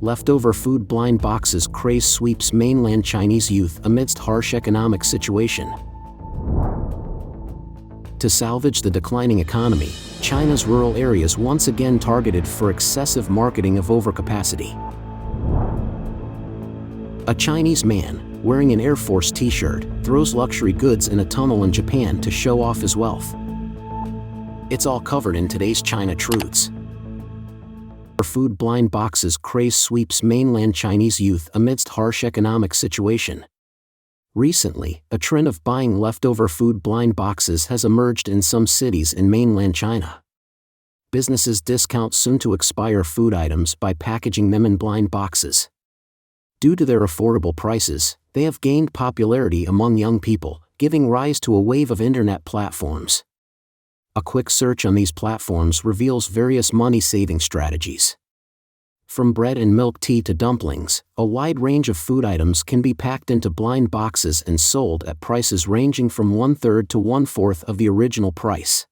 leftover food blind boxes craze sweeps mainland Chinese youth amidst harsh economic situation. To salvage the declining economy, China's rural areas once again targeted for excessive marketing of overcapacity. A Chinese man, wearing an Air Force t-shirt, throws luxury goods in a tunnel in Japan to show off his wealth. It's all covered in today's China Truths. Food blind boxes craze sweeps mainland Chinese youth amidst harsh economic situation. Recently, a trend of buying leftover food blind boxes has emerged in some cities in mainland China. Businesses discount soon-to-expire food items by packaging them in blind boxes. Due to their affordable prices, they have gained popularity among young people, giving rise to a wave of internet platforms. A quick search on these platforms reveals various money-saving strategies. From bread and milk tea to dumplings, a wide range of food items can be packed into blind boxes and sold at prices ranging from 1/3 to 1/4 of the original price.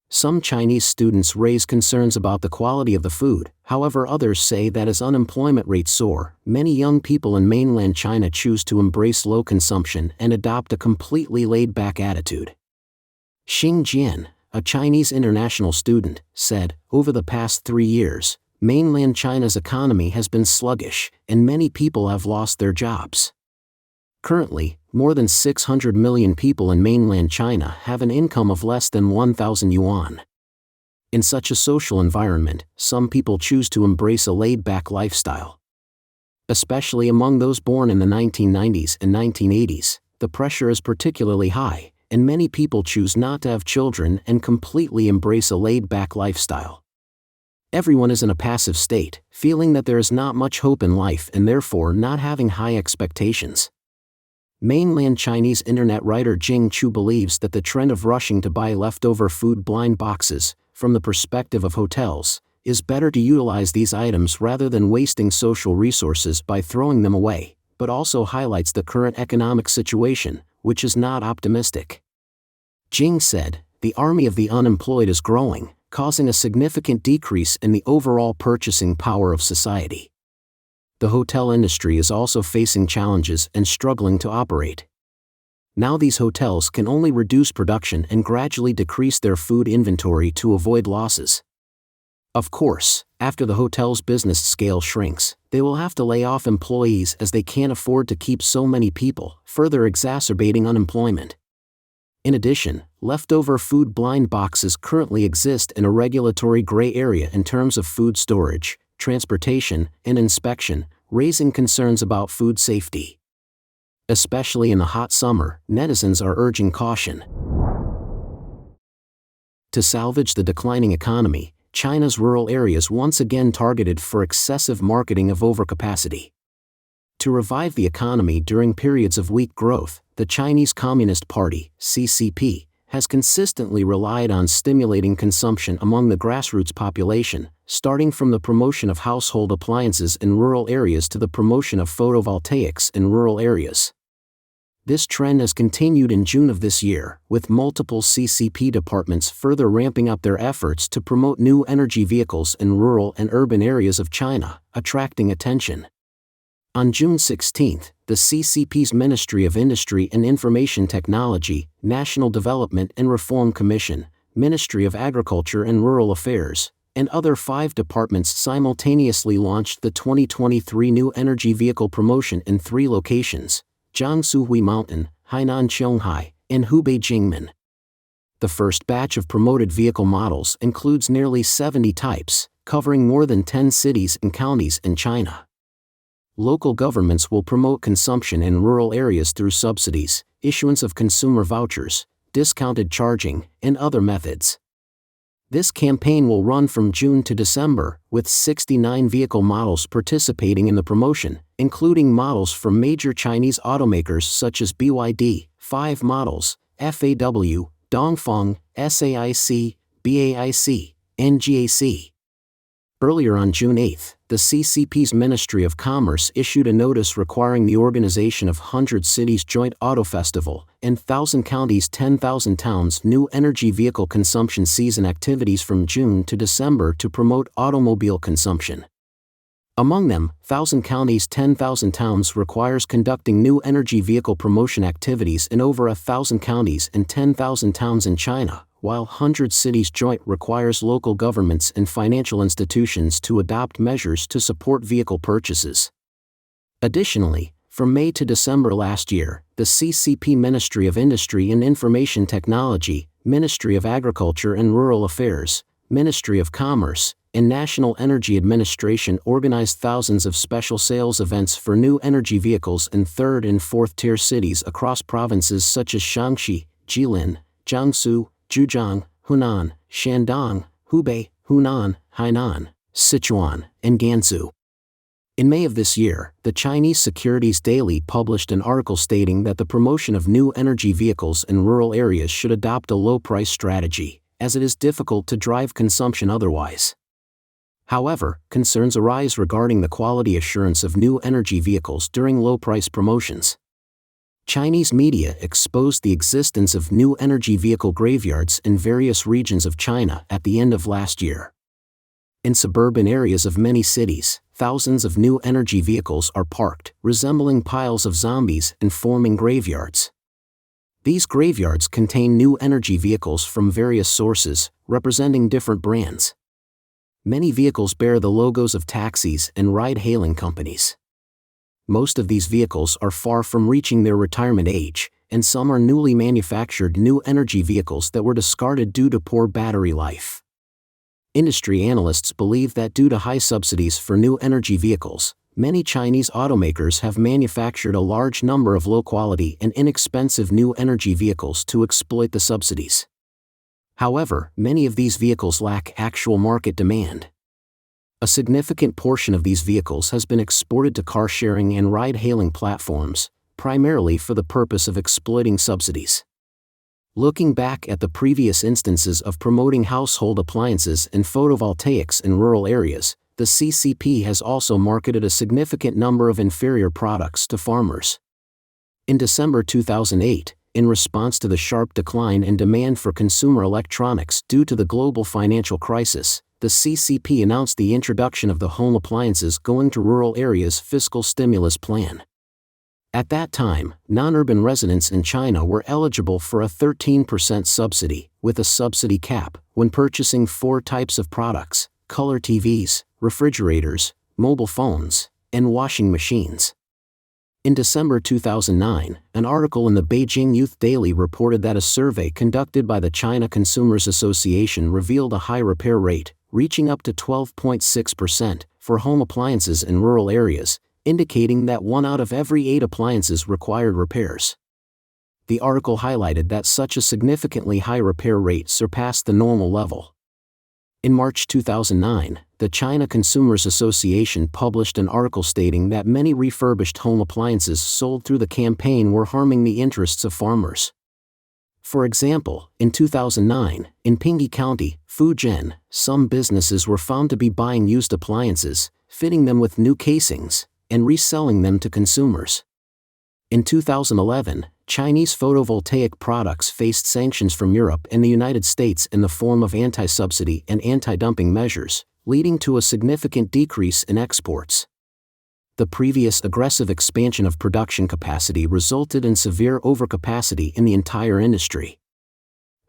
Some Chinese students raise concerns about the quality of the food, however others say that as unemployment rates soar, many young people in mainland China choose to embrace low consumption and adopt a completely laid-back attitude. Xing Jian, a Chinese international student, said, "Over the past 3 years, mainland China's economy has been sluggish, and many people have lost their jobs. Currently, more than 600 million people in mainland China have an income of less than 1,000 yuan. In such a social environment, some people choose to embrace a laid-back lifestyle. Especially among those born in the 1990s and 1980s, the pressure is particularly high, and many people choose not to have children and completely embrace a laid-back lifestyle. Everyone is in a passive state, feeling that there is not much hope in life and therefore not having high expectations." Mainland Chinese internet writer Jing Chu believes that the trend of rushing to buy leftover food blind boxes, from the perspective of hotels, is better to utilize these items rather than wasting social resources by throwing them away, but also highlights the current economic situation, which is not optimistic. Jing said, "The army of the unemployed is growing, causing a significant decrease in the overall purchasing power of society. The hotel industry is also facing challenges and struggling to operate. Now these hotels can only reduce production and gradually decrease their food inventory to avoid losses. Of course, after the hotel's business scale shrinks, they will have to lay off employees as they can't afford to keep so many people, further exacerbating unemployment." In addition, leftover food blind boxes currently exist in a regulatory gray area in terms of food storage, transportation, and inspection, raising concerns about food safety. Especially in the hot summer, netizens are urging caution. To salvage the declining economy, China's rural areas once again targeted for excessive marketing of overcapacity. To revive the economy during periods of weak growth, the Chinese Communist Party, CCP, has consistently relied on stimulating consumption among the grassroots population, starting from the promotion of household appliances in rural areas to the promotion of photovoltaics in rural areas. This trend has continued in June of this year, with multiple CCP departments further ramping up their efforts to promote new energy vehicles in rural and urban areas of China, attracting attention. On June 16, the CCP's Ministry of Industry and Information Technology, National Development and Reform Commission, Ministry of Agriculture and Rural Affairs, and other 5 departments simultaneously launched the 2023 new energy vehicle promotion in 3 locations: Jiangsu Hui Mountain, Hainan Qionghai, and Hubei Jingmen. The first batch of promoted vehicle models includes nearly 70 types, covering more than 10 cities and counties in China. Local governments will promote consumption in rural areas through subsidies, issuance of consumer vouchers, discounted charging, and other methods. This campaign will run from June to December, with 69 vehicle models participating in the promotion, including models from major Chinese automakers such as BYD, 5 models, FAW, Dongfeng, SAIC, BAIC, and GAC. Earlier on June 8, the CCP's Ministry of Commerce issued a notice requiring the organization of 100 Cities Joint Auto Festival and 1,000 Counties 10,000 Towns new energy vehicle consumption season activities from June to December to promote automobile consumption. Among them, 1,000 counties 10,000 towns requires conducting new energy vehicle promotion activities in over 1,000 counties and 10,000 towns in China, while 100 cities joint requires local governments and financial institutions to adopt measures to support vehicle purchases. Additionally, from May to December last year, the CCP Ministry of Industry and Information Technology, Ministry of Agriculture and Rural Affairs, Ministry of Commerce, and National Energy Administration organized thousands of special sales events for new energy vehicles in third and fourth-tier cities across provinces such as Shaanxi, Jilin, Jiangsu, Zhejiang, Hunan, Shandong, Hubei, Hunan, Hainan, Sichuan, and Gansu. In May of this year, the Chinese Securities Daily published an article stating that the promotion of new energy vehicles in rural areas should adopt a low-price strategy, as it is difficult to drive consumption otherwise. However, concerns arise regarding the quality assurance of new energy vehicles during low-price promotions. Chinese media exposed the existence of new energy vehicle graveyards in various regions of China at the end of last year. In suburban areas of many cities, thousands of new energy vehicles are parked, resembling piles of zombies and forming graveyards. These graveyards contain new energy vehicles from various sources, representing different brands. Many vehicles bear the logos of taxis and ride-hailing companies. Most of these vehicles are far from reaching their retirement age, and some are newly manufactured new energy vehicles that were discarded due to poor battery life. Industry analysts believe that due to high subsidies for new energy vehicles, many Chinese automakers have manufactured a large number of low-quality and inexpensive new energy vehicles to exploit the subsidies. However, many of these vehicles lack actual market demand. A significant portion of these vehicles has been exported to car-sharing and ride-hailing platforms, primarily for the purpose of exploiting subsidies. Looking back at the previous instances of promoting household appliances and photovoltaics in rural areas, the CCP has also marketed a significant number of inferior products to farmers. In December 2008, in response to the sharp decline in demand for consumer electronics due to the global financial crisis, the CCP announced the introduction of the Home Appliances Going to Rural Areas Fiscal Stimulus Plan. At that time, non-urban residents in China were eligible for a 13% subsidy, with a subsidy cap, when purchasing 4 types of products: color TVs, refrigerators, mobile phones, and washing machines. In December 2009, an article in the Beijing Youth Daily reported that a survey conducted by the China Consumers Association revealed a high repair rate, reaching up to 12.6%, for home appliances in rural areas, indicating that 1 out of every 8 appliances required repairs. The article highlighted that such a significantly high repair rate surpassed the normal level. In March 2009, the China Consumers Association published an article stating that many refurbished home appliances sold through the campaign were harming the interests of farmers. For example, in 2009, in Pingyi County, Fujian, some businesses were found to be buying used appliances, fitting them with new casings, and reselling them to consumers. In 2011, Chinese photovoltaic products faced sanctions from Europe and the United States in the form of anti-subsidy and anti-dumping measures, leading to a significant decrease in exports. The previous aggressive expansion of production capacity resulted in severe overcapacity in the entire industry.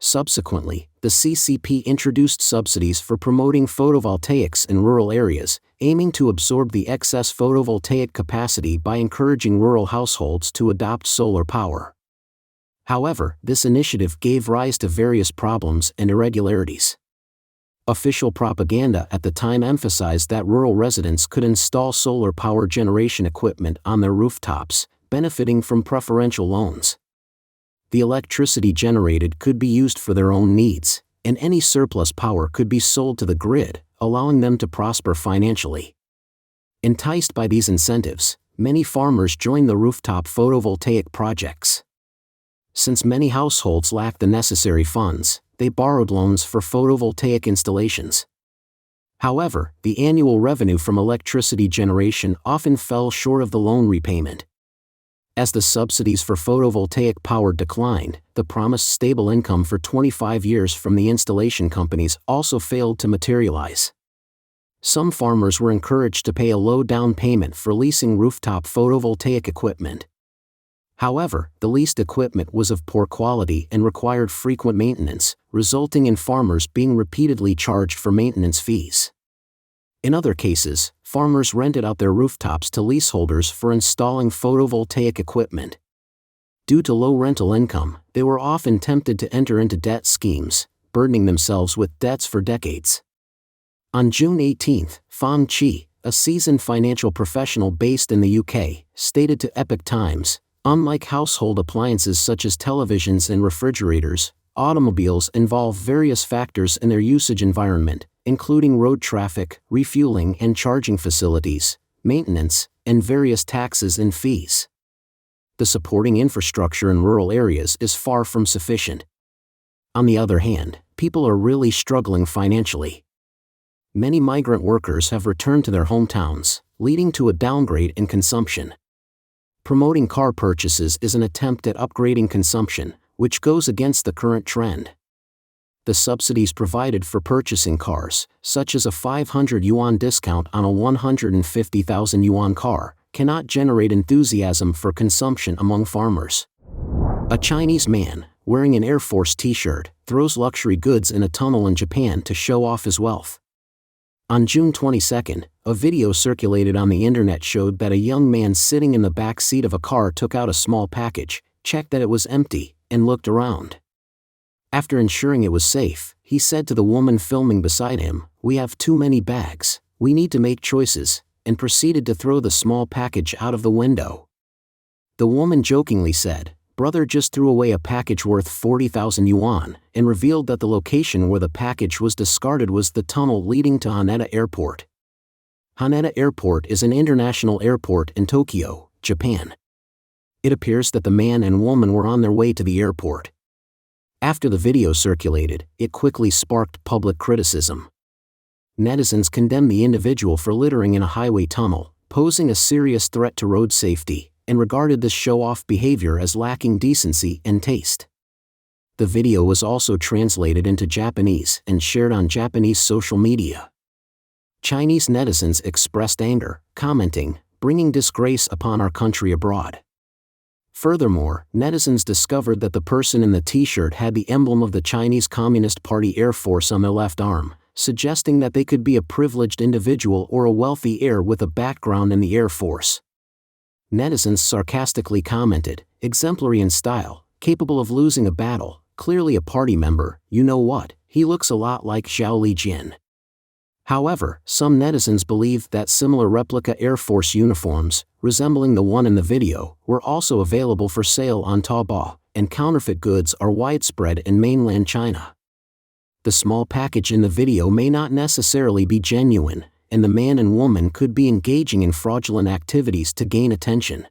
Subsequently, the CCP introduced subsidies for promoting photovoltaics in rural areas, aiming to absorb the excess photovoltaic capacity by encouraging rural households to adopt solar power. However, this initiative gave rise to various problems and irregularities. Official propaganda at the time emphasized that rural residents could install solar power generation equipment on their rooftops, benefiting from preferential loans. The electricity generated could be used for their own needs, and any surplus power could be sold to the grid, allowing them to prosper financially. Enticed by these incentives, many farmers joined the rooftop photovoltaic projects. Since many households lacked the necessary funds, they borrowed loans for photovoltaic installations. However, the annual revenue from electricity generation often fell short of the loan repayment. As the subsidies for photovoltaic power declined, the promised stable income for 25 years from the installation companies also failed to materialize. Some farmers were encouraged to pay a low down payment for leasing rooftop photovoltaic equipment. However, the leased equipment was of poor quality and required frequent maintenance, resulting in farmers being repeatedly charged for maintenance fees. In other cases, farmers rented out their rooftops to leaseholders for installing photovoltaic equipment. Due to low rental income, they were often tempted to enter into debt schemes, burdening themselves with debts for decades. On June 18, Fan Chi, a seasoned financial professional based in the UK, stated to Epoch Times, "Unlike household appliances such as televisions and refrigerators, automobiles involve various factors in their usage environment, including road traffic, refueling and charging facilities, maintenance, and various taxes and fees. The supporting infrastructure in rural areas is far from sufficient. On the other hand, people are really struggling financially. Many migrant workers have returned to their hometowns, leading to a downgrade in consumption. Promoting car purchases is an attempt at upgrading consumption, which goes against the current trend. The subsidies provided for purchasing cars, such as a 500 yuan discount on a 150,000 yuan car, cannot generate enthusiasm for consumption among farmers." A Chinese man, wearing an Air Force t-shirt, throws luxury goods in a tunnel in Japan to show off his wealth. On June 22, a video circulated on the internet showed that a young man sitting in the back seat of a car took out a small package, checked that it was empty, and looked around. After ensuring it was safe, he said to the woman filming beside him, "We have too many bags, we need to make choices," and proceeded to throw the small package out of the window. The woman jokingly said, "Brother just threw away a package worth 40,000 yuan, and revealed that the location where the package was discarded was the tunnel leading to Haneda Airport." Haneda Airport is an international airport in Tokyo, Japan. It appears that the man and woman were on their way to the airport. After the video circulated, it quickly sparked public criticism. Netizens condemned the individual for littering in a highway tunnel, posing a serious threat to road safety, and regarded this show-off behavior as lacking decency and taste. The video was also translated into Japanese and shared on Japanese social media. Chinese netizens expressed anger, commenting, "Bringing disgrace upon our country abroad." Furthermore, netizens discovered that the person in the t-shirt had the emblem of the Chinese Communist Party Air Force on their left arm, suggesting that they could be a privileged individual or a wealthy heir with a background in the Air Force. Netizens sarcastically commented, "Exemplary in style, capable of losing a battle, clearly a party member, you know what, he looks a lot like Zhao Lijin." However, some netizens believed that similar replica Air Force uniforms, resembling the one in the video, were also available for sale on Taobao, and counterfeit goods are widespread in mainland China. The small package in the video may not necessarily be genuine, and the man and woman could be engaging in fraudulent activities to gain attention.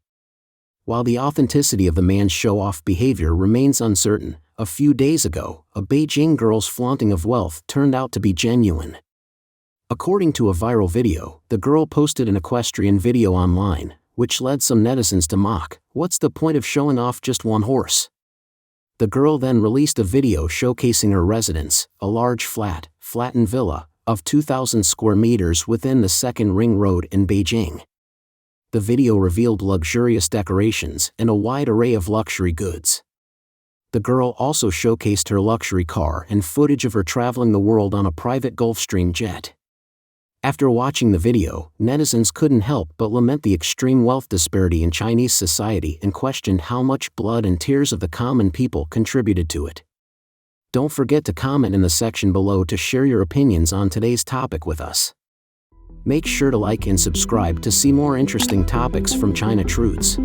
While the authenticity of the man's show-off behavior remains uncertain, a few days ago, a Beijing girl's flaunting of wealth turned out to be genuine. According to a viral video, the girl posted an equestrian video online, which led some netizens to mock, "What's the point of showing off just one horse?" The girl then released a video showcasing her residence, a large flattened villa, of 2,000 square meters within the Second Ring Road in Beijing. The video revealed luxurious decorations and a wide array of luxury goods. The girl also showcased her luxury car and footage of her traveling the world on a private Gulfstream jet. After watching the video, netizens couldn't help but lament the extreme wealth disparity in Chinese society and questioned how much blood and tears of the common people contributed to it. Don't forget to comment in the section below to share your opinions on today's topic with us. Make sure to like and subscribe to see more interesting topics from China Truths.